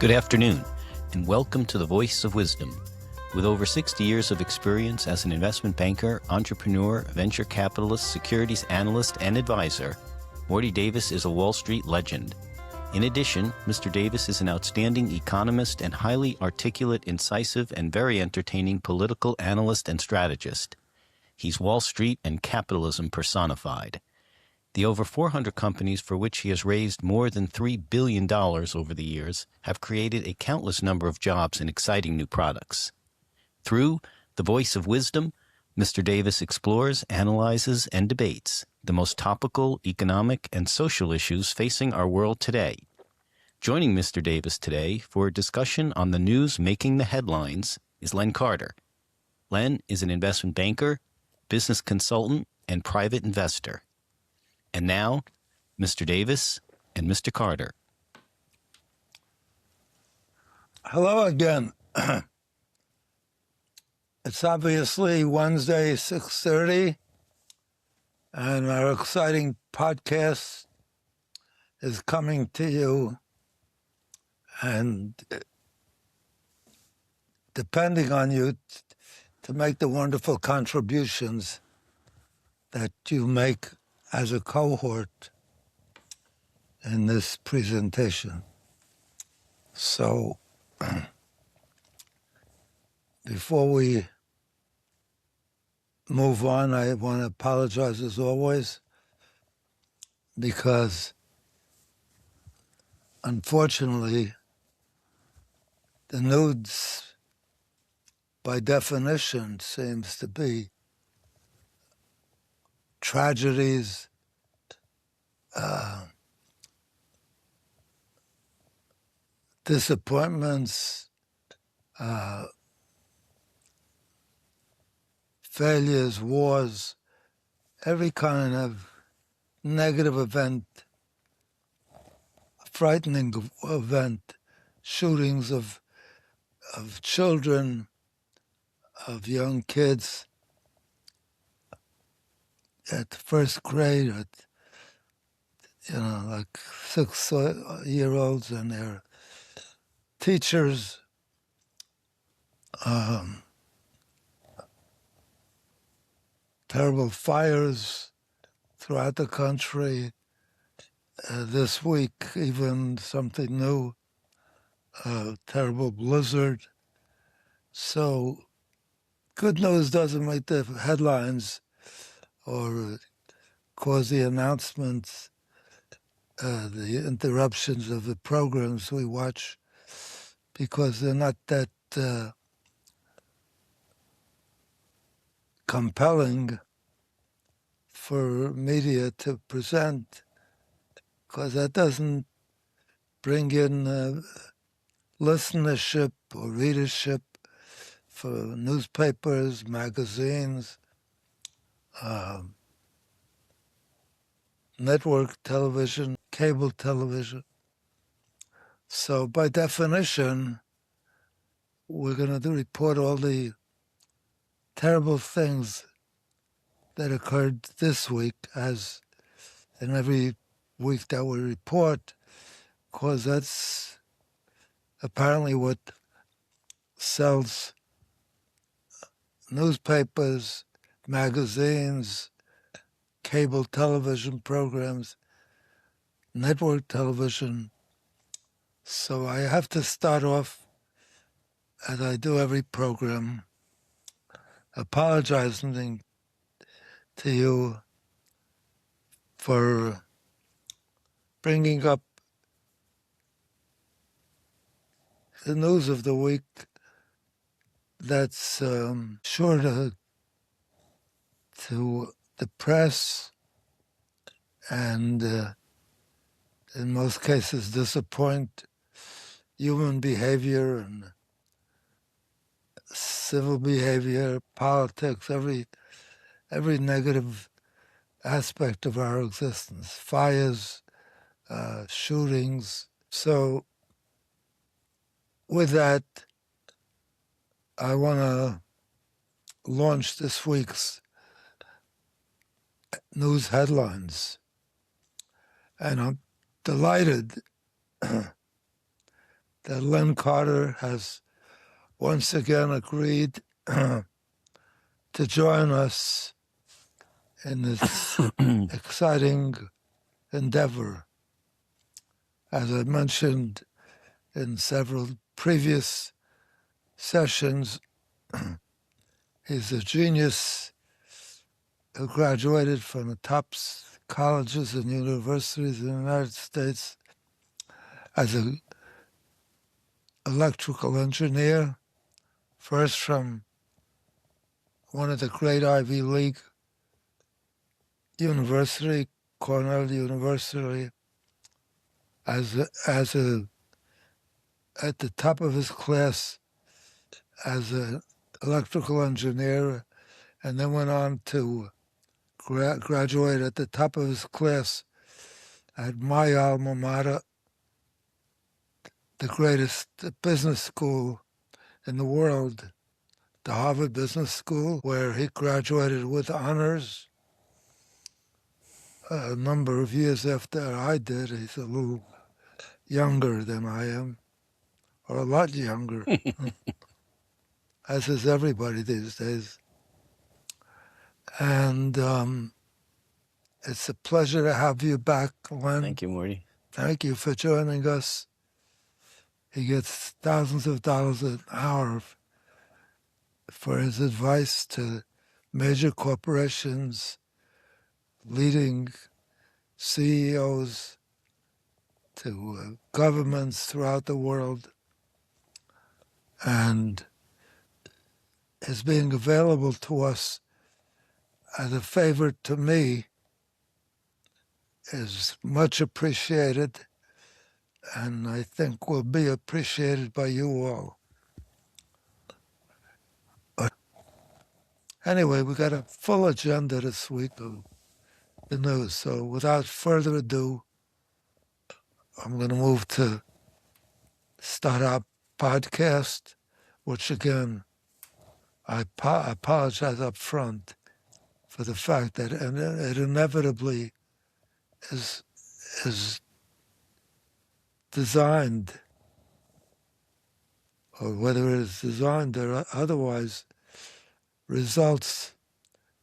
Good afternoon, and welcome to the Voice of Wisdom. With over 60 years of experience as an investment banker, entrepreneur, venture capitalist, securities analyst, and advisor, Morty Davis is a Wall Street legend. In addition, Mr. Davis is an outstanding economist and highly articulate, incisive, and very entertaining political analyst and strategist. He's Wall Street and capitalism personified. The over 400 companies for which he has raised more than $3 billion over the years have created a countless number of jobs and exciting new products. Through the Voice of Wisdom, Mr. Davis explores, analyzes, and debates the most topical economic and social issues facing our world today. Joining Mr. Davis today for a discussion on the news making the headlines is Len Carter. Len is an investment banker, business consultant, and private investor. And now, Mr. Davis and Mr. Carter. Hello again. It's obviously Wednesday, 6:30, and our exciting podcast is coming to you. And depending on you to make the wonderful contributions that you make as a cohort in this presentation. So, before we move on, I want to apologize as always, because unfortunately, the news, by definition, seems to be tragedies, disappointments, failures, wars, every kind of negative event, frightening event, shootings of children, of young kids at first grade, like 6-year-olds and their teachers, terrible fires throughout the country. This week, even something new, terrible blizzard. So, good news doesn't make the headlines or cause the announcements, the interruptions of the programs we watch, because they're not that compelling for media to present, because that doesn't bring in listenership or readership for newspapers, magazines, network television, cable television. So by definition, we're going to report all the terrible things that occurred this week, as in every week that we report, because that's apparently what sells newspapers, magazines, cable television programs, network television. So I have to start off, as I do every program, apologizing to you for bringing up the news of the week that's sure to depress and in most cases disappoint human behavior and civil behavior, politics, every negative aspect of our existence, fires, shootings. So with that, I want to launch this week's news headlines. And I'm delighted that Len Carter has once again agreed to join us in this exciting endeavor. As I mentioned in several previous sessions, he's a genius who graduated from the top colleges and universities in the United States as an electrical engineer, first from one of the great Ivy League university, Cornell University, at the top of his class as an electrical engineer, and then went on to graduate at the top of his class at my alma mater, the greatest business school in the world, the Harvard Business School, where he graduated with honors a number of years after I did. He's a little younger than I am, or a lot younger, as is everybody these days. And it's a pleasure to have you back, Len. Thank you, Morty. Thank you for joining us. He gets thousands of dollars an hour for his advice to major corporations, leading CEOs, to governments throughout the world. And his being available to us as a favor to me is much appreciated, and I think will be appreciated by you all. But anyway, we got a full agenda this week of the news, so without further ado, I'm going to move to start our podcast, which again, I apologize up front for the fact that it inevitably is designed, or whether it is designed or otherwise, results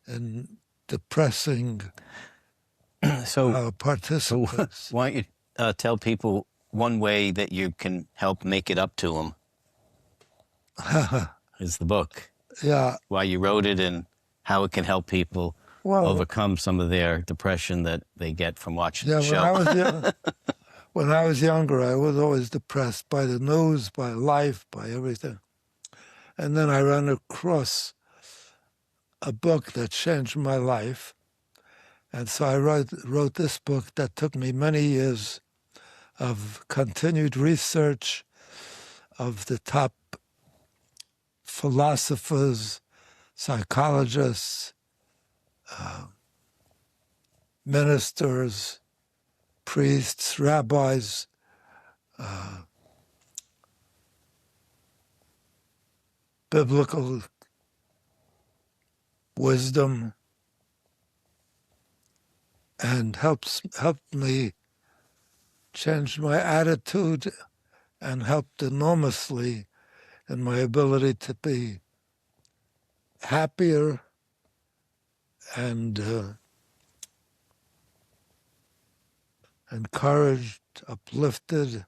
in depressing participants. Why don't you tell people one way that you can help make it up to them? Is the book. Yeah. Why you wrote it and how it can help people overcome some of their depression that they get from watching the show. When I was younger, I was always depressed by the news, by life, by everything. And then I ran across a book that changed my life. And so I wrote this book that took me many years of continued research of the top philosophers, psychologists, ministers, priests, rabbis, biblical wisdom, and helped me change my attitude and helped enormously in my ability to be happier and encouraged, uplifted,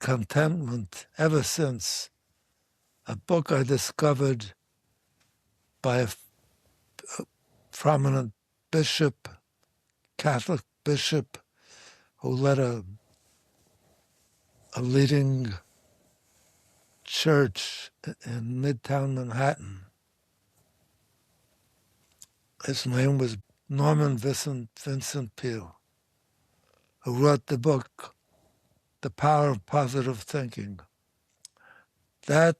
contentment ever since a book I discovered by a prominent bishop, Catholic bishop, who led a leading church in Midtown Manhattan. His name was Norman Vincent Peale, who wrote the book, The Power of Positive Thinking. That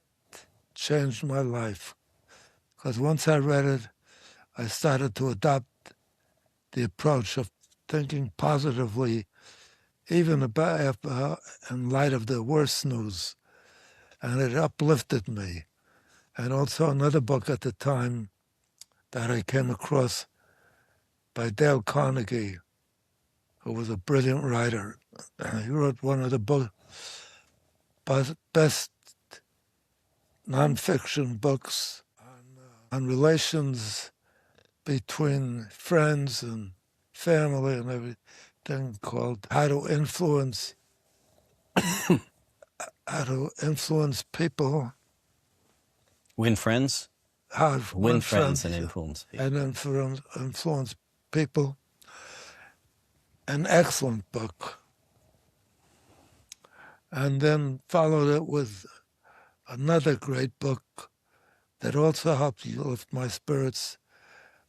changed my life, because once I read it, I started to adopt the approach of thinking positively, even in light of the worst news, and it uplifted me. And also another book at the time that I came across by Dale Carnegie, who was a brilliant writer. He wrote one of the best nonfiction books on relations between friends and family and everything, called How to Influence People. Win friends? How to Win friends and influence people. And influence people. An excellent book. And then followed it with another great book that also helped lift my spirits,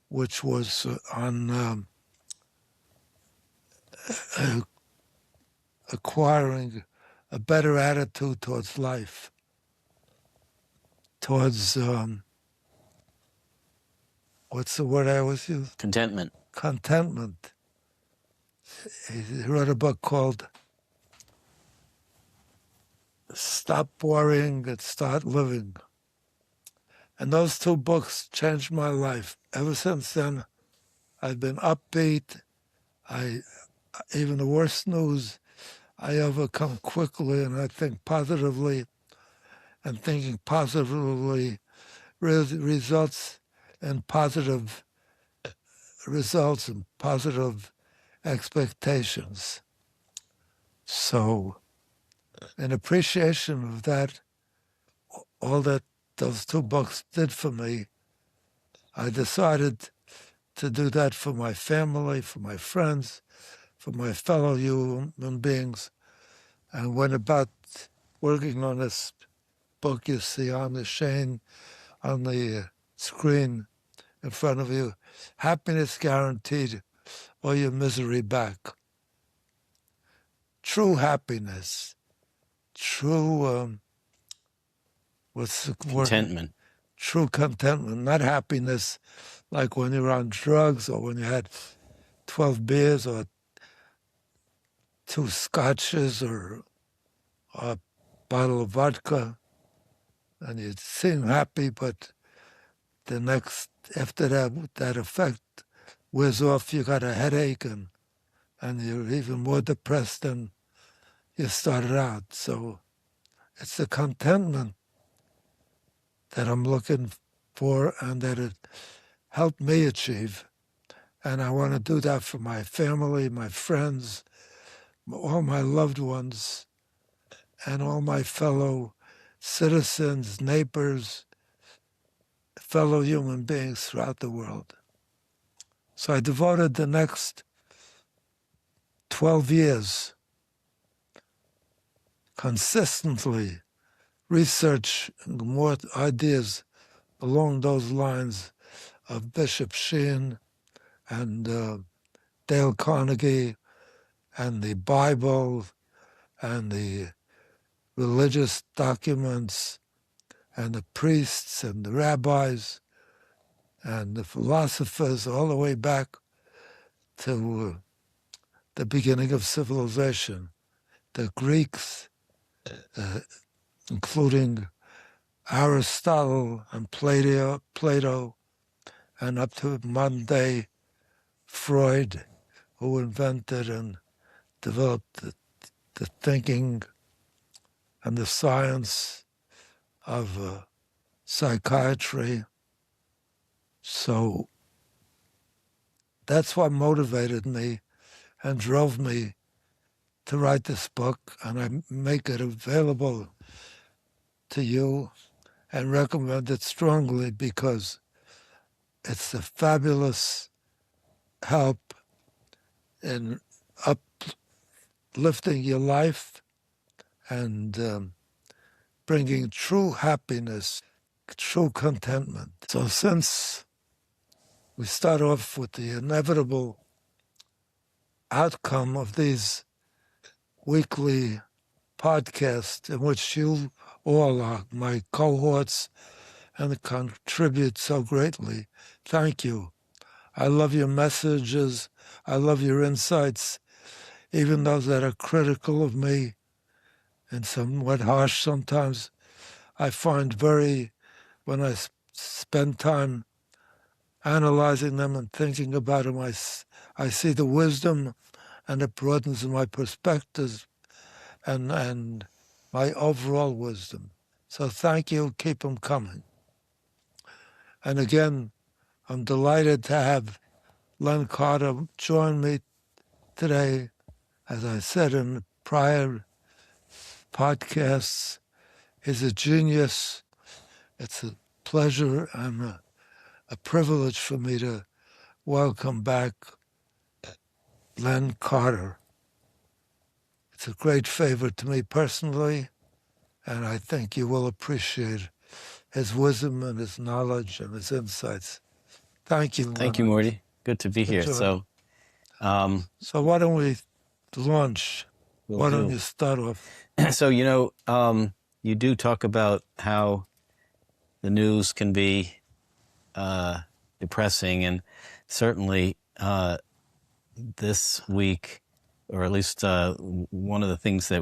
which was on acquiring a better attitude towards life, towards, what's the word I always use? Contentment. Contentment. He wrote a book called Stop Worrying and Start Living. And those two books changed my life. Ever since then, I've been upbeat. Even the worst news, I overcome quickly, and I think positively. And thinking positively results in positive results and positive expectations. So, in appreciation of that, all that those two books did for me, I decided to do that for my family, for my friends, for my fellow human beings, and went about working on this book you see on the screen in front of you, Happiness Guaranteed or Your Misery Back. True happiness, true, what's the word? Contentment. True contentment, not happiness like when you're on drugs or when you had 12 beers or 2 scotches or a bottle of vodka, and you seem happy, but the next, after that effect wears off, you got a headache and you're even more depressed than you started out. So it's the contentment that I'm looking for and that it helped me achieve. And I want to do that for my family, my friends, all my loved ones, and all my fellow citizens, neighbors, fellow human beings throughout the world. So I devoted the next 12 years consistently researching more ideas along those lines of Bishop Sheen and Dale Carnegie and the Bible and the religious documents and the priests and the rabbis and the philosophers all the way back to the beginning of civilization. The Greeks, including Aristotle and Plato, and up to modern day Freud, who invented and developed the thinking and the science of psychiatry. So that's what motivated me and drove me to write this book, and I make it available to you and recommend it strongly because it's a fabulous help in uplifting your life and bringing true happiness, true contentment. So since we start off with the inevitable outcome of these weekly podcasts in which you all are my cohorts and contribute so greatly, thank you. I love your messages. I love your insights, even those that are critical of me and somewhat harsh sometimes. I find when I spend time analyzing them and thinking about them, I see the wisdom and it broadens my perspectives and my overall wisdom. So thank you. Keep them coming. And again, I'm delighted to have Len Carter join me today. As I said in prior podcasts, he's a genius. It's a pleasure and a privilege for me to welcome back Len Carter. It's a great favor to me personally, and I think you will appreciate his wisdom and his knowledge and his insights. Thank you, Len. Thank you, Morty. Good to be here. So why don't we launch? Why don't you start off? So, you do talk about how the news can be depressing, and certainly this week, or at least one of the things that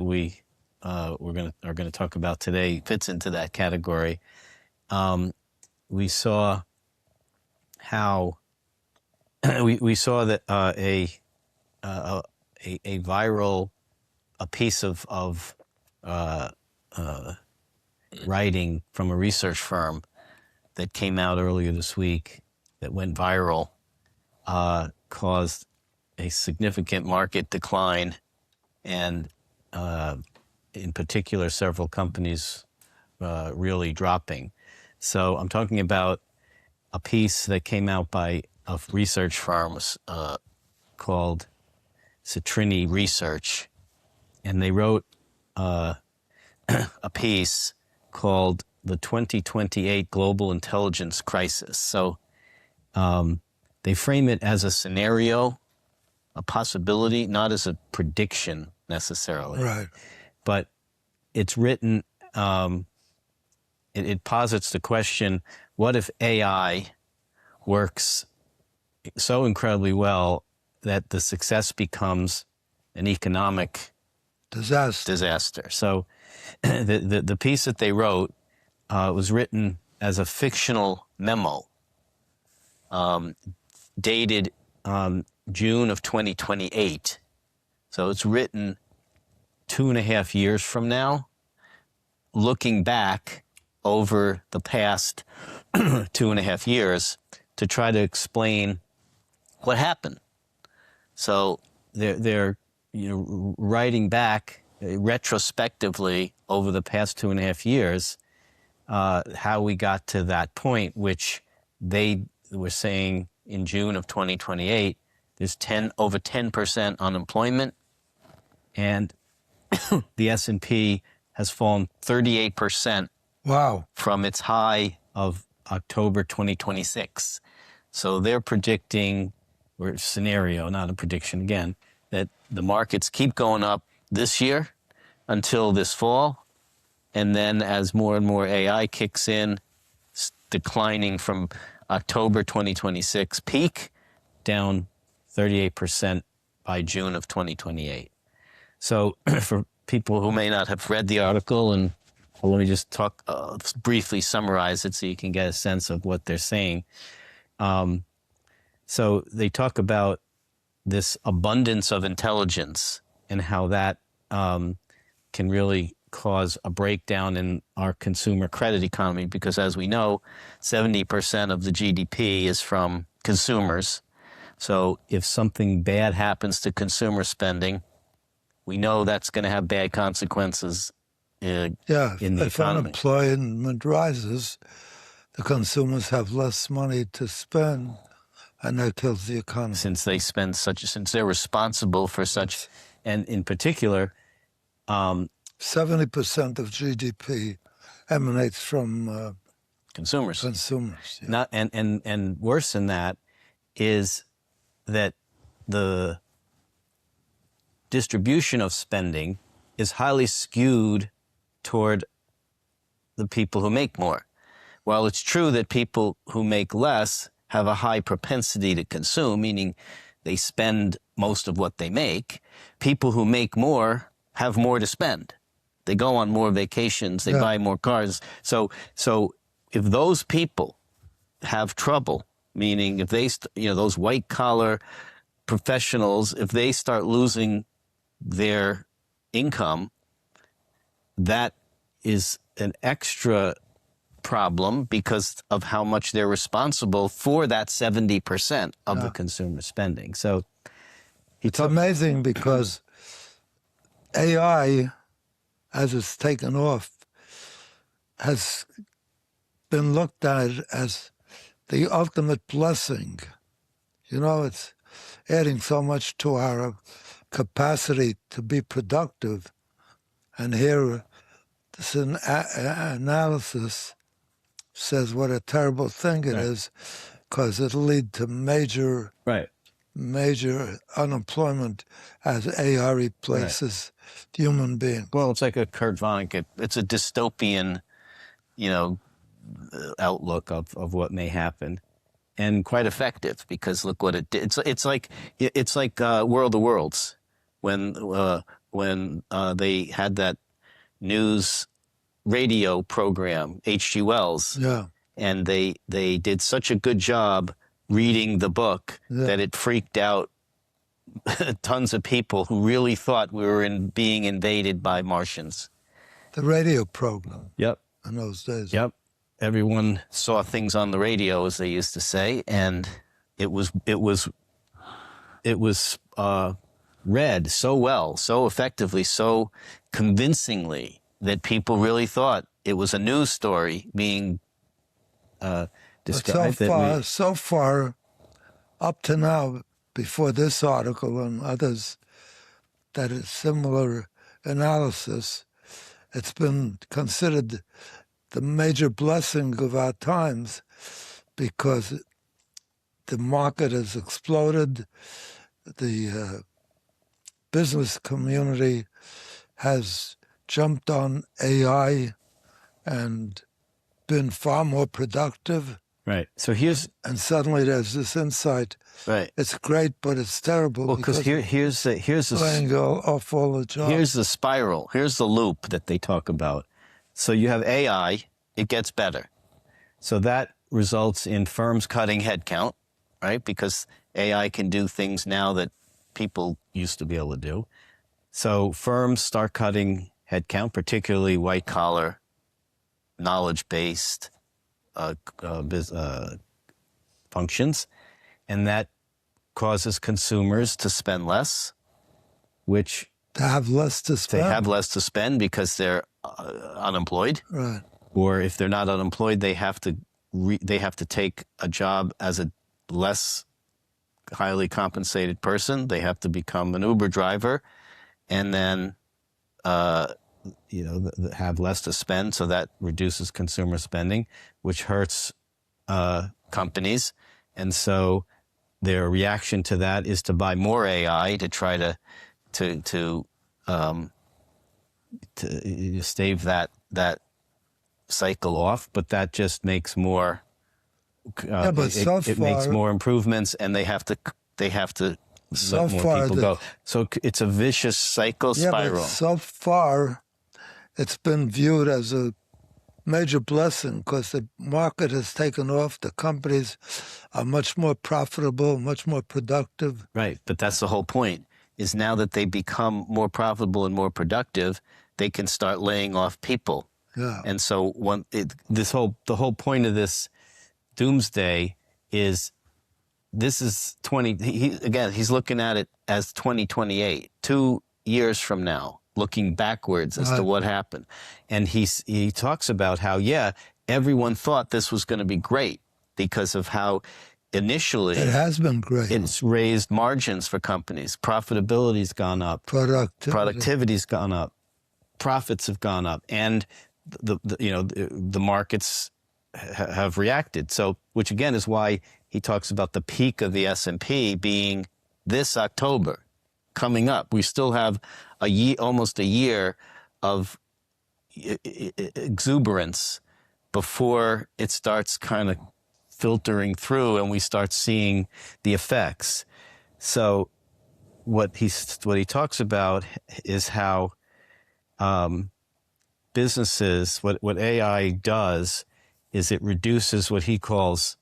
are going to talk about today fits into that category. We saw how we saw that a piece of writing from a research firm that came out earlier this week that went viral caused a significant market decline, and in particular several companies really dropping. So I'm talking about a piece that came out by a research firm called Citrini Research, and they wrote a piece called "The 2028 Global Intelligence Crisis." So they frame it as a scenario, a possibility, not as a prediction necessarily. Right. But it's written, it posits the question, what if AI works so incredibly well that the success becomes an economic disaster? So the piece that they wrote was written as a fictional memo dated June of 2028. So it's written 2.5 years from now, looking back over the past 2.5 years to try to explain what happened. So they're writing back retrospectively over the past 2.5 years how we got to that point, which they were saying in June of 2028, there's over 10% unemployment, and the S&P has fallen 38%. Wow. From its high of October 2026. So they're predicting, or scenario, not a prediction again, that the markets keep going up this year until this fall, and then as more and more AI kicks in, declining from October 2026 peak down 38% by June of 2028. So for people who may not have read the article, and let me just briefly summarize it so you can get a sense of what they're saying. So they talk about this abundance of intelligence and how that can really cause a breakdown in our consumer credit economy, because as we know, 70% of the GDP is from consumers. So if something bad happens to consumer spending, we know that's going to have bad consequences in the economy. If unemployment rises, the consumers have less money to spend, and that kills the economy. Since they're responsible for such, and in particular, 70% of GDP emanates from consumers. Yeah. Not and worse than that is that the distribution of spending is highly skewed toward the people who make more. While it's true that people who make less have a high propensity to consume, meaning they spend most of what they make, people who make more have more to spend. They go on more vacations, they buy more cars. So if those people have trouble, meaning if they, those white collar professionals, if they start losing their income, that is an extra problem because of how much they're responsible for that 70% of the consumer spending. So it's amazing because AI, as it's taken off, has been looked at as the ultimate blessing. You know, it's adding so much to our capacity to be productive. And here, this analysis says what a terrible thing it is, because it'll lead to major unemployment as AI replaces human beings. Well, it's like a Kurt Vonnegut. It's a dystopian, outlook of what may happen, and quite effective because look what it did. It's like World of Worlds when they had that news radio program, H.G. Wells. Yeah. And they did such a good job reading the book that it freaked out tons of people who really thought we were being invaded by Martians. The radio program. Yep. In those days. Yep. Everyone saw things on the radio, as they used to say, and it was read so well, so effectively, so convincingly that people really thought it was a news story being described. So far, up to now, before this article and others that is similar analysis, it's been considered the major blessing of our times because the market has exploded, the business community has jumped on AI and been far more productive. Right. So and suddenly there's this insight. Right. It's great, but it's terrible. Well, because here's laying off all the jobs. Here's the spiral. Here's the loop that they talk about. So you have AI. It gets better. So that results in firms cutting headcount, right? Because AI can do things now that people used to be able to do. So firms start cutting headcount, particularly white-collar, knowledge-based functions, and that causes consumers to spend less, which to have less to spend. They have less to spend because they're unemployed, right? Or if they're not unemployed, they have to take a job as a less highly compensated person. They have to become an Uber driver, and then have less to spend. So that reduces consumer spending, which hurts companies. And so their reaction to that is to buy more AI to try to stave that cycle off. But that just makes more. It makes more improvements, and they have to let more people go. So it's a vicious cycle spiral. But so far, it's been viewed as a major blessing because the market has taken off. The companies are much more profitable, much more productive. Right, but that's the whole point, is now that they become more profitable and more productive, they can start laying off people. Yeah. And so the whole point of this doomsday is this is he's looking at it as 2028, 2 years from now, looking backwards as to what happened. And he talks about how, everyone thought this was going to be great because of how initially it has been great. It's raised margins for companies. Profitability's gone up. Productivity's gone up. Profits have gone up. And the markets have reacted. So, which again is why he talks about the peak of the S&P being this October coming up. We still have almost a year of exuberance before it starts kind of filtering through and we start seeing the effects. So what he talks about is how businesses, what AI does is it reduces what he calls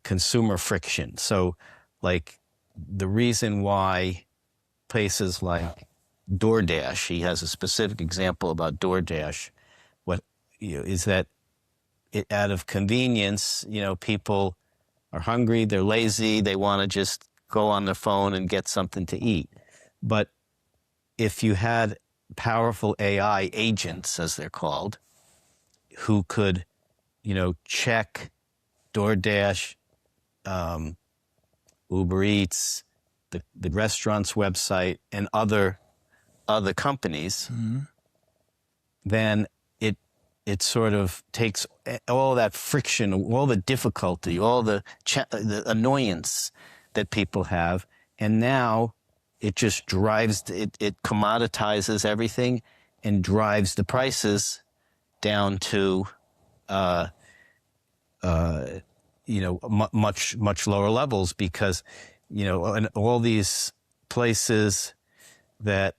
consumer friction. So like the reason why places like DoorDash. He has a specific example about DoorDash. What is that? Out of convenience, people are hungry, they're lazy, they want to just go on their phone and get something to eat. But if you had powerful AI agents, as they're called, who could, check DoorDash, Uber Eats, the restaurant's website, and other companies, then it sort of takes all that friction, all the difficulty, all the annoyance that people have, and now it just drives, it commoditizes everything and drives the prices down to, much lower levels, because, in all these places that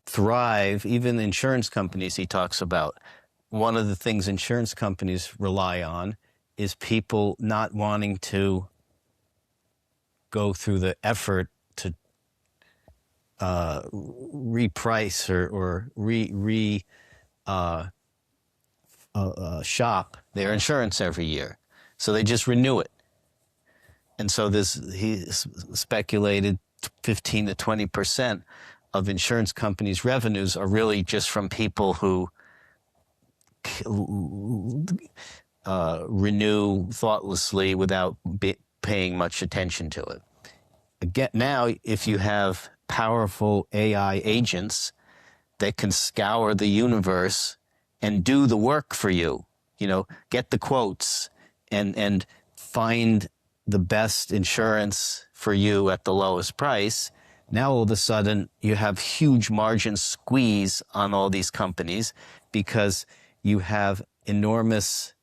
thrive, even insurance companies he talks about, one of the things insurance companies rely on is people not wanting to go through the effort to reprice or shop their insurance every year. So they just renew it. And so he speculated 15 to 20% of insurance companies' revenues are really just from people who renew thoughtlessly without paying much attention to it. Again, now, if you have powerful AI agents that can scour the universe and do the work for you, get the quotes and find the best insurance for you at the lowest price, now all of a sudden you have huge margin squeeze on all these companies, because you have enormous,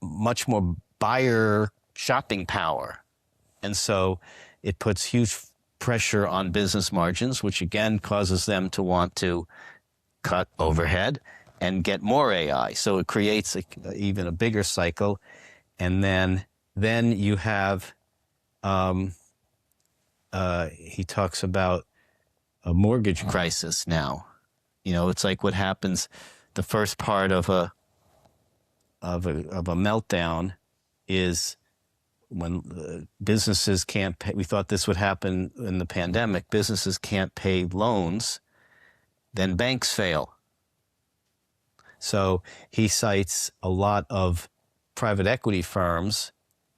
much more buyer shopping power. And so it puts huge pressure on business margins, which again causes them to want to cut overhead and get more AI. So it creates even a bigger cycle. And then you have, he talks about a mortgage crisis now. It's like what happens, the first part of a meltdown is when businesses can't pay. We thought this would happen in the pandemic. Businesses can't pay loans, then banks fail. So he cites a lot of private equity firms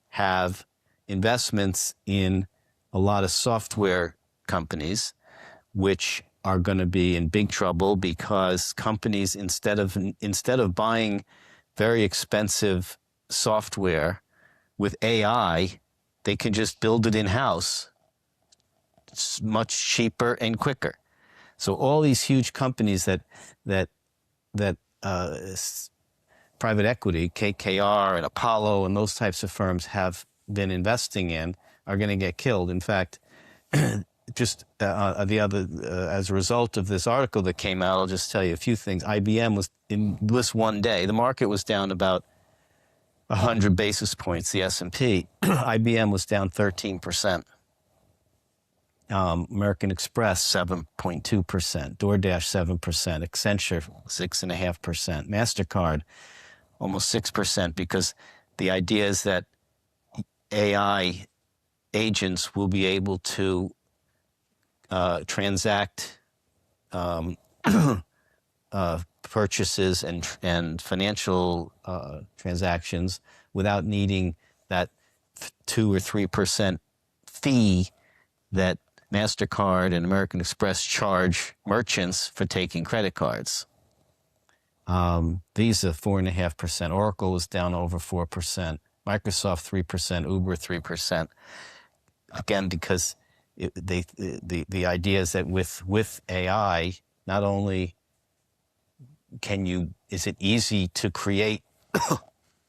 have investments in a lot of software companies, which are going to be in big trouble, because companies, instead of buying very expensive software with AI, they can just build it in-house. It's much cheaper and quicker. So all these huge companies that private equity, KKR and Apollo and those types of firms have been investing in, are going to get killed. In fact, just as a result of this article that came out, I'll just tell you a few things. IBM was, in this one day, the market was down about 100 basis points, the S&P. IBM was down 13%. American Express, 7.2%. DoorDash, 7%. Accenture, 6.5%. MasterCard, almost 6%, because the idea is that AI agents will be able to transact purchases and financial transactions without needing that 2 or 3% fee that MasterCard and American Express charge merchants for taking credit cards. Visa, 4.5%. Oracle was down over 4%. Microsoft, 3%. Uber, 3%. Again, because the idea is that with AI, not only is it easy to create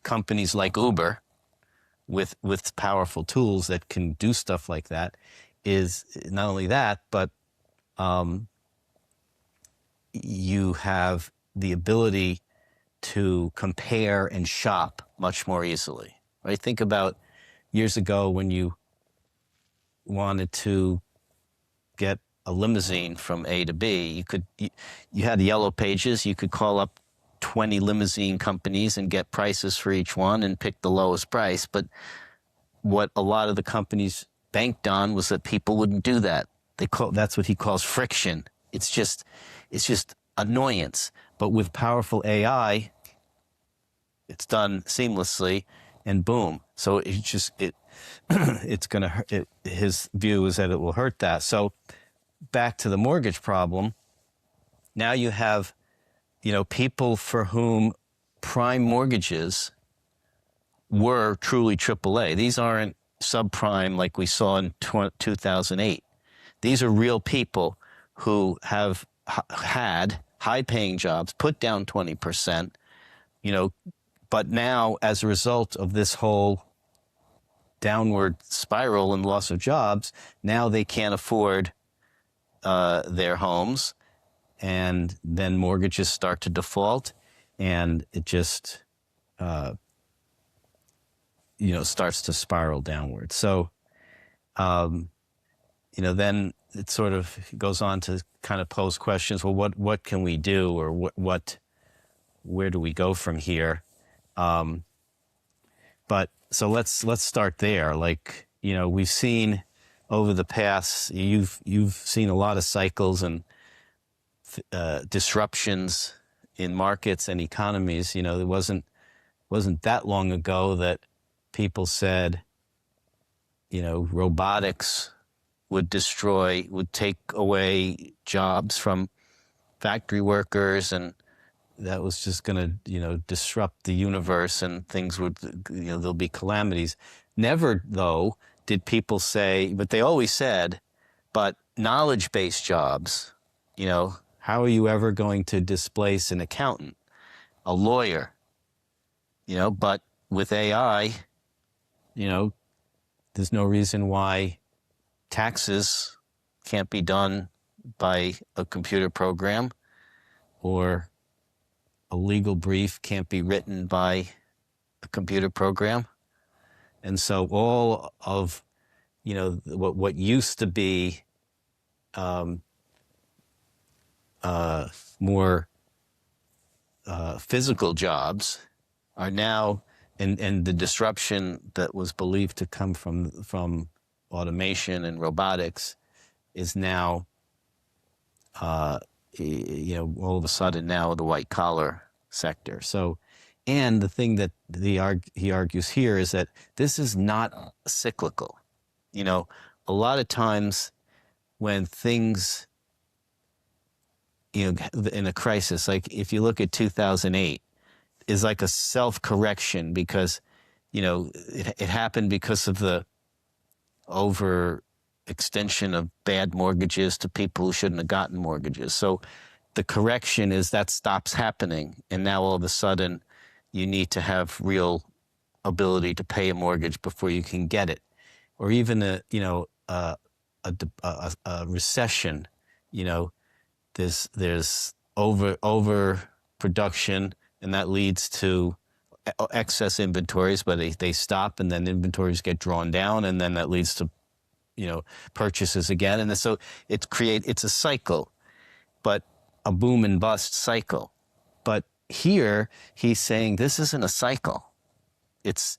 companies like Uber with powerful tools that can do stuff like that, is not only that, but you have the ability to compare and shop much more easily, right? Think about years ago when you wanted to get a limousine from A to B. You had the yellow pages. You could call up 20 limousine companies and get prices for each one and pick the lowest price. But what a lot of the companies banked on was that people wouldn't do that. That's what he calls friction. It's just annoyance. But with powerful AI, it's done seamlessly, and boom. So it's going to hurt. His view is that it will hurt that. So back to the mortgage problem. Now you have, people for whom prime mortgages were truly AAA. These aren't subprime like we saw in 2008. These are real people who have had high-paying jobs, put down 20%, but now as a result of this whole downward spiral and loss of jobs, now they can't afford their homes, and then mortgages start to default, and it just starts to spiral downward. So then it sort of goes on to kind of pose questions. Well, what can we do, or where do we go from here? But so let's start there. Like, we've seen over the past, you've seen a lot of cycles and disruptions in markets and economies. It wasn't that long ago that people said, robotics would take away jobs from factory workers, and that was just going to, disrupt the universe, and things would, there'll be calamities. Never, though, did people say, but they always said, but knowledge-based jobs, how are you ever going to displace an accountant, a lawyer? But with AI, there's no reason why taxes can't be done by a computer program, or a legal brief can't be written by a computer program. And so all of, what used to be more physical jobs are now, and the disruption that was believed to come from automation and robotics is now, all of a sudden now the white collar sector. So, and the thing that he argues here is that this is not cyclical. A lot of times when things, in a crisis, like if you look at 2008, is like a self-correction because, it happened because of the overextension of bad mortgages to people who shouldn't have gotten mortgages. So the correction is that stops happening, and now all of a sudden you need to have real ability to pay a mortgage before you can get it. Or even a recession, there's overproduction, and that leads to excess inventories, but they stop, and then inventories get drawn down, and then that leads to purchases again. And so it's a cycle, but a boom and bust cycle. But here he's saying this isn't a cycle. It's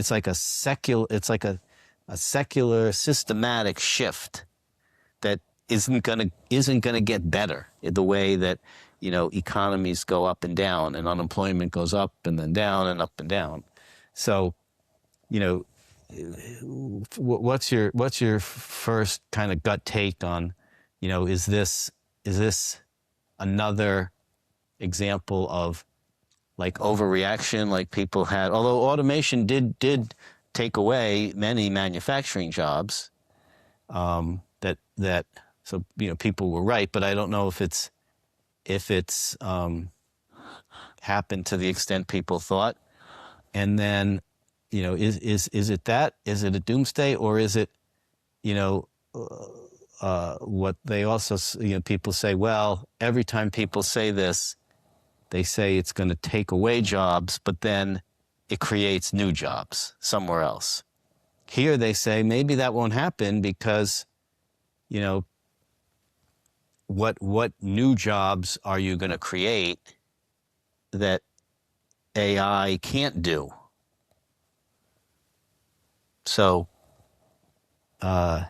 like a secular systematic shift that isn't gonna get better in the way that economies go up and down, and unemployment goes up and then down and up and down. So, what's your first kind of gut take on, is this another example of like overreaction, like people had? Although automation did take away many manufacturing jobs, so people were right, but I don't know if it's happened to the extent people thought. And then, is it that? Is it a doomsday, or is it, what they also, people say, well, every time people say this, they say it's going to take away jobs, but then it creates new jobs somewhere else. Here they say maybe that won't happen because, what new jobs are you going to create that AI can't do? So, do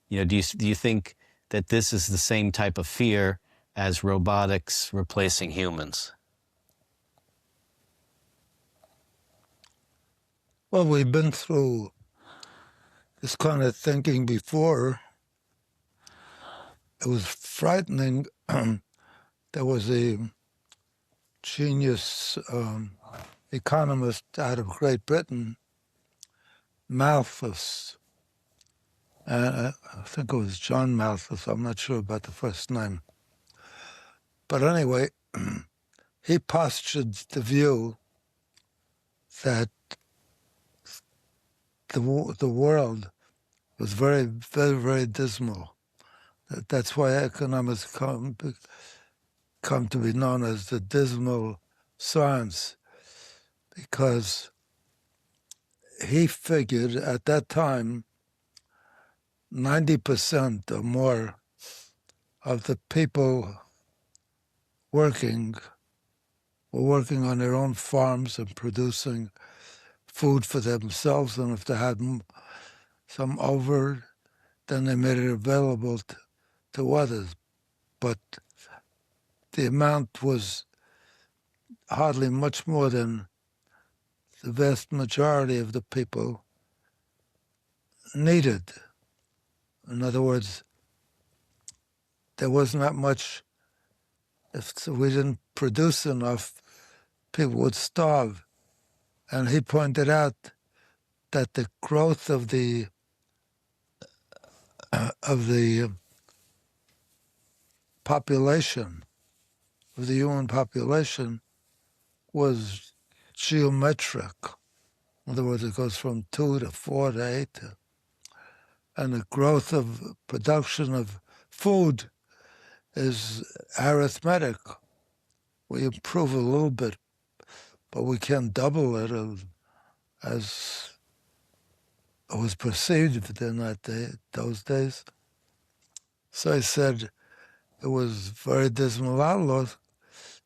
you think that this is the same type of fear as robotics replacing humans? Well, we've been through this kind of thinking before. It was frightening. There was a genius economist out of Great Britain, Malthus. I think it was John Malthus. I'm not sure about the first name. But anyway, he postured the view that the world was very, very, very dismal. That's why economics come to be known as the dismal science, because he figured at that time 90% or more of the people were working on their own farms and producing food for themselves, and if they had some over, then they made it available to others. But the amount was hardly much more than the vast majority of the people needed. In other words, there was not much. If we didn't produce enough, people would starve. And he pointed out that the growth of the population, of the human population, was geometric. In other words, it goes from 2 to 4 to 8. And the growth of production of food is arithmetic. We improve a little bit, but we can't double it as it was perceived in those days. So I said it was very dismal outlook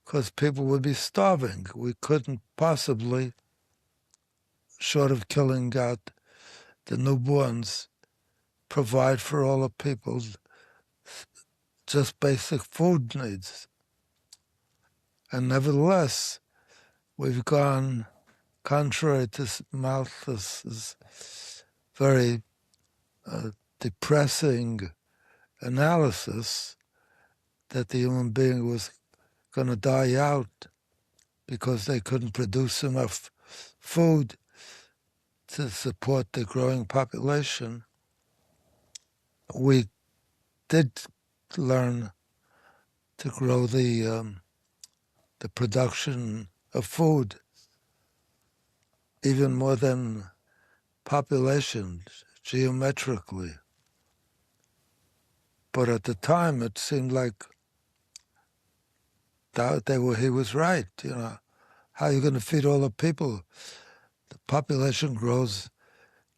because people would be starving. We couldn't possibly, short of killing out the newborns, provide for all the people just basic food needs. And nevertheless, we've gone, contrary to Malthus's very depressing analysis, that the human being was going to die out because they couldn't produce enough food to support the growing population. We did learn to grow the production of food even more than population, geometrically. But at the time, it seemed like he was right. How are you going to feed all the people? The population grows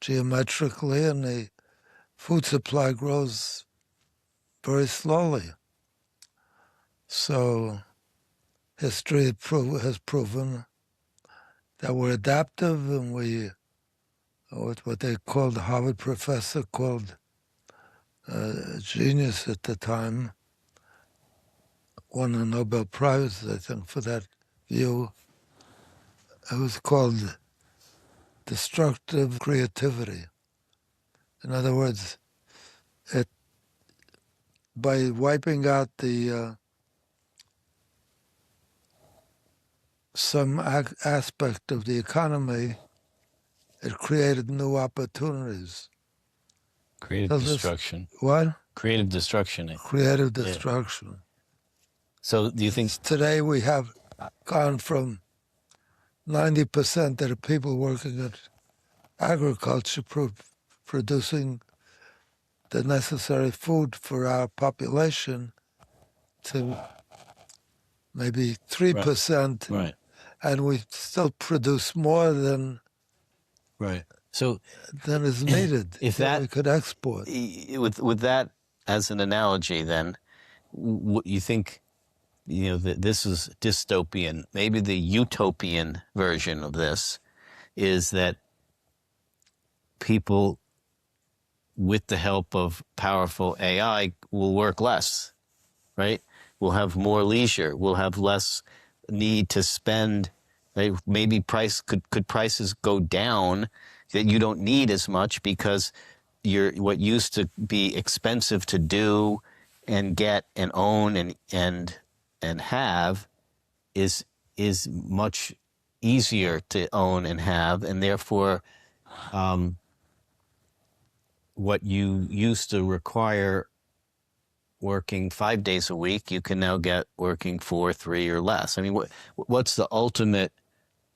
geometrically, and the food supply grows very slowly. So history has proven that we're adaptive, and what they called, the Harvard professor called a genius at the time, won a Nobel Prize, I think, for that view. It was called destructive creativity. In other words, by wiping out some aspect of the economy, it created new opportunities. Creative destruction. What? Creative destruction. Creative destruction. Yeah. So do you think... Today we have gone from 90% of the people working at agriculture producing the necessary food for our population to maybe 3%. Right. And we still produce more than right. So than is needed if that we could export. With that as an analogy, then, what you think, that this is dystopian. Maybe the utopian version of this is that people, with the help of powerful AI, will work less, right? We'll have more leisure. We'll have less need to spend. Right? Maybe could prices go down, that you don't need as much because what used to be expensive to do and get and own and have is much easier to own and have, and therefore what you used to require working 5 days a week, you can now get working 4, 3, or less. I mean, what's the ultimate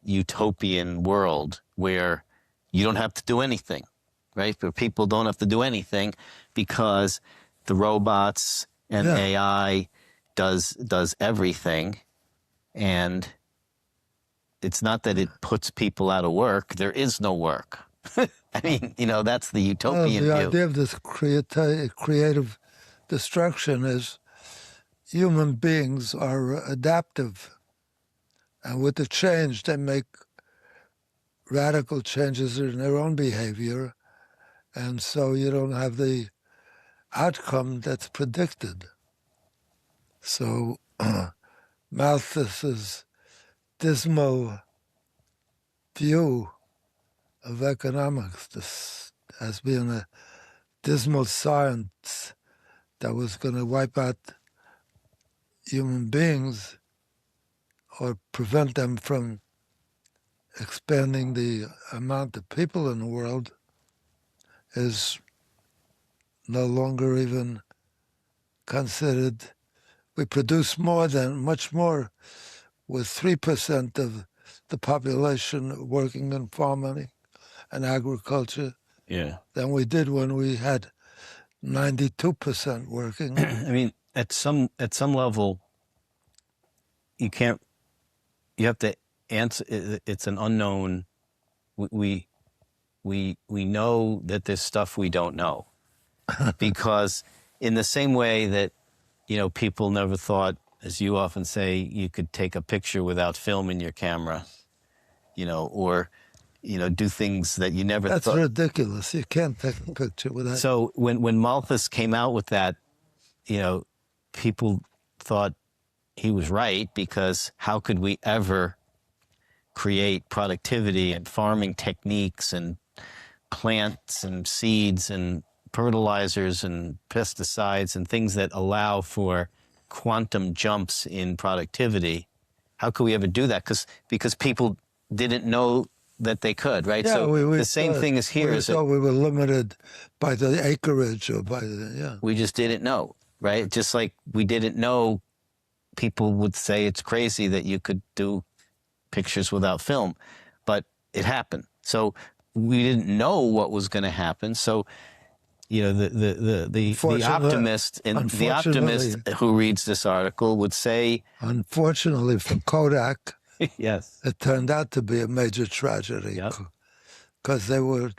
utopian world where you don't have to do anything, right? Where people don't have to do anything because the robots and AI does everything, and it's not that it puts people out of work. There is no work. I mean, that's the utopian view. The idea of this creative destruction is human beings are adaptive. And with the change, they make radical changes in their own behavior. And so you don't have the outcome that's predicted. So Malthus's dismal view of economics, this as being a dismal science that was going to wipe out human beings or prevent them from expanding the amount of people in the world, is no longer even considered. We produce much more with 3% of the population working in farming and agriculture than we did when we had 92% working. I mean, at some level, you have to answer. It's an unknown. We know that there's stuff we don't know, because in the same way that people never thought, as you often say, you could take a picture without film in your camera, or do things that you never thought. That's ridiculous. You can't take a picture without. So when Malthus came out with that, people thought he was right, because how could we ever create productivity and farming techniques and plants and seeds and fertilizers and pesticides and things that allow for quantum jumps in productivity? How could we ever do that? Because people didn't know that they could, right? Yeah, so the same thing is here. We thought we were limited by the acreage or by the, We just didn't know, right? Just like we didn't know, people would say it's crazy that you could do pictures without film, but it happened. So we didn't know what was going to happen. So, the optimist who reads this article would say, unfortunately for Kodak, yes, it turned out to be a major tragedy, because they were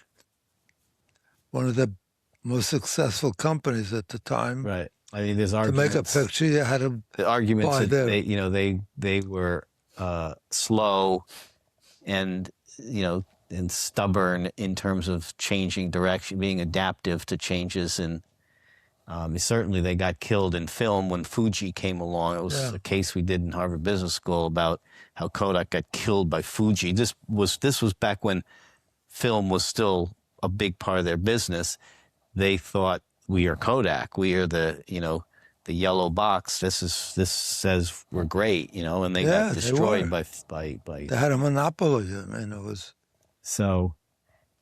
one of the most successful companies at the time. Right. I mean, there's arguments. To make a picture, you had to the arguments buy that they were slow and and stubborn in terms of changing direction, being adaptive to changes, and certainly they got killed in film when Fuji came along. It was a case we did in Harvard Business School about how Kodak got killed by Fuji. This was back when film was still a big part of their business. They thought, we are Kodak. We are the yellow box. This says we're great, and they got destroyed by. They had a monopoly. I mean, it was. So,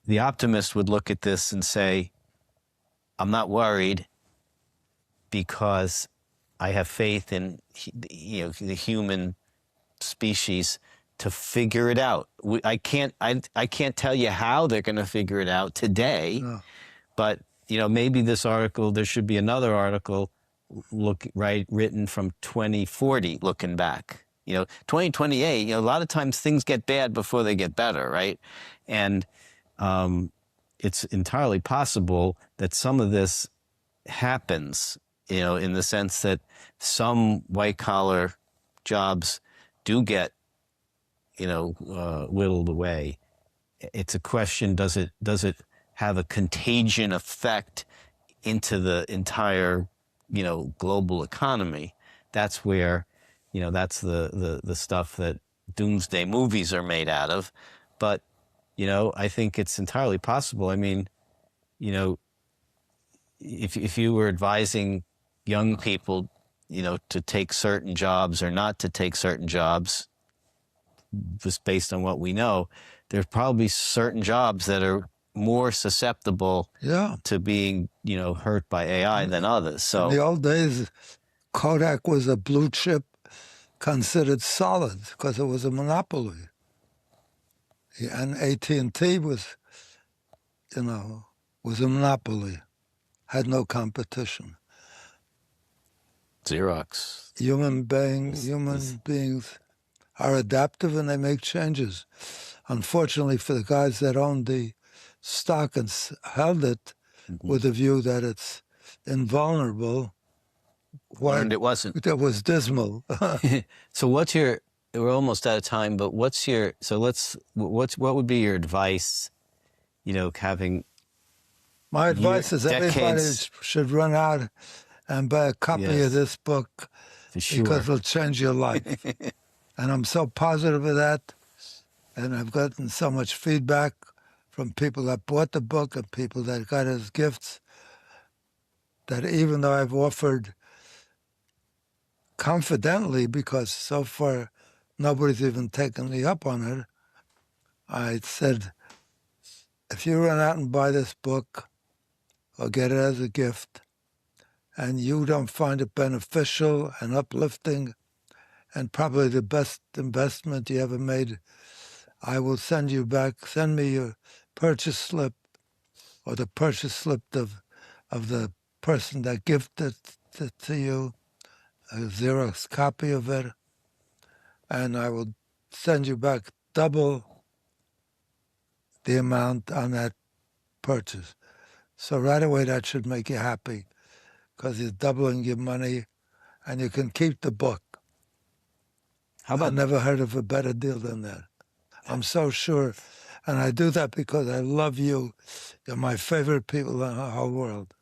the optimist would look at this and say, "I'm not worried, because I have faith in the human species to figure it out. I can't tell you how they're going to figure it out today, but." Maybe this article, there should be another article written from 2040 looking back. 2028, a lot of times things get bad before they get better, right? And it's entirely possible that some of this happens, in the sense that some white collar jobs do get, whittled away. It's a question: does it have a contagion effect into the entire, global economy? That's where, that's the stuff that doomsday movies are made out of. But, I think it's entirely possible. I mean, if you were advising young people, to take certain jobs or not to take certain jobs, just based on what we know, there's probably certain jobs that are more susceptible to being, hurt by AI than others. So in the old days, Kodak was a blue chip considered solid because it was a monopoly. And AT&T was, was a monopoly, had no competition. Xerox. Human beings are adaptive and they make changes. Unfortunately for the guys that owned the stock and held it with the view that it's invulnerable, Learned it wasn't. That was dismal. So we're almost out of time, but what would be your advice, having... My advice is everybody should run out and buy a copy of this book because it'll change your life. And I'm so positive of that. And I've gotten so much feedback from people that bought the book and people that got it as gifts that even though I've offered confidently, because so far nobody's even taken me up on it, I said, if you run out and buy this book or get it as a gift and you don't find it beneficial and uplifting and probably the best investment you ever made, I will send me your purchase slip or the purchase slip of the person that gifted it to you, a Xerox copy of it, and I will send you back double the amount on that purchase. So right away that should make you happy because you're doubling your money and you can keep the book. I never heard of a better deal than that. I'm so sure. And I do that because I love you. You're my favorite people in the whole world.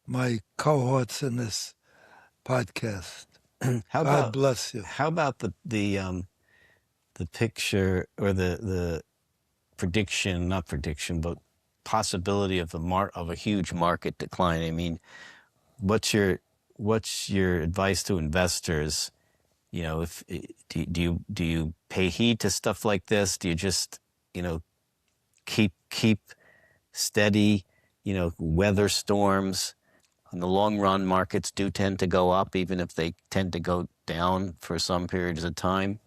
My cohorts in this podcast. God bless you. How about the picture or the prediction, not prediction, but possibility of a huge market decline? I mean, what's your advice to investors? If do you pay heed to stuff like this? Do you just keep steady? Weather storms. In the long run, markets do tend to go up, even if they tend to go down for some periods of time.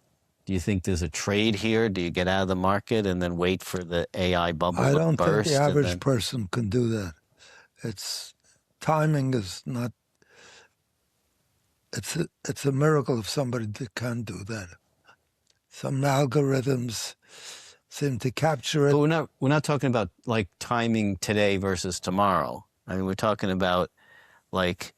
Do you think there's a trade here? Do you get out of the market and then wait for the AI bubble to burst? I don't think the average person can do that. Timing is not. It's a miracle if somebody can do that. Some algorithms seem to capture it. But we're not talking about like timing today versus tomorrow. I mean, we're talking about like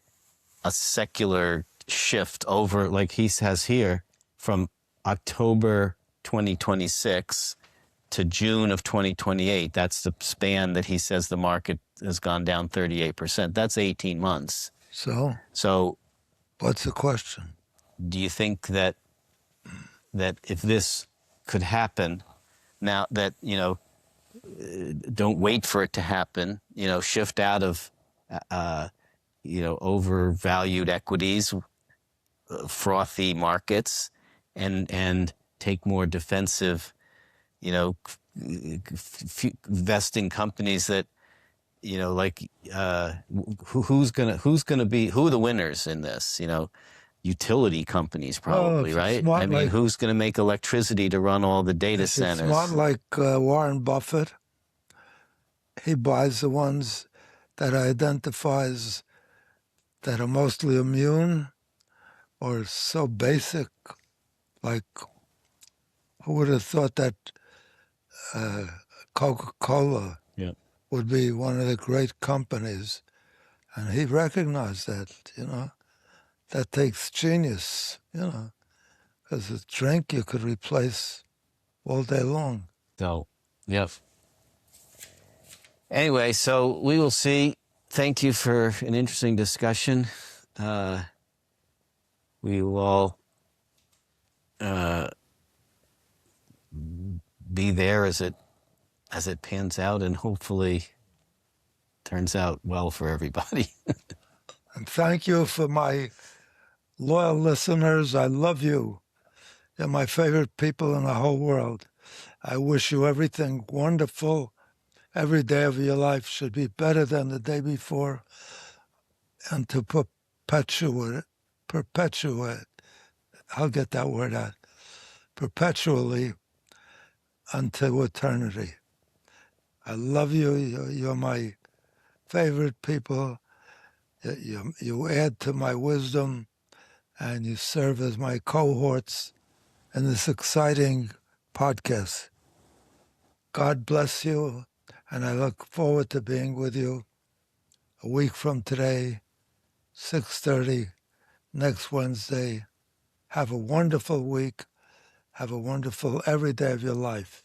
a secular shift over, like he has here, from October 2026 to June of 2028. That's the span that he says the market has gone down 38%. That's 18 months. So what's the question? Do you think that if this could happen, now that, don't wait for it to happen, shift out of, overvalued equities, frothy markets, and take more defensive, invest in companies that, who are the winners in this? Utility companies probably, right? I mean, who's going to make electricity to run all the data centers? It's not like Warren Buffett. He buys the ones that identifies that are mostly immune or so basic. Like, who would have thought that Coca-Cola would be one of the great companies And he recognized that. That takes genius, because a drink you could replace all day long. So, yep. Anyway, so we will see. Thank you for an interesting discussion. We will all be there as it pans out, and hopefully turns out well for everybody. And thank you for my loyal listeners. I love you. You're my favorite people in the whole world. I wish you everything wonderful. Every day of your life should be better than the day before, and to perpetuate, I'll get that word out, perpetually unto eternity. I love you. You're my favorite people. You add to my wisdom, and you serve as my cohorts in this exciting podcast. God bless you, and I look forward to being with you a week from today, 6:30, next Wednesday. Have a wonderful week. Have a wonderful every day of your life.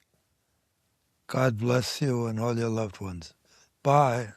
God bless you and all your loved ones. Bye.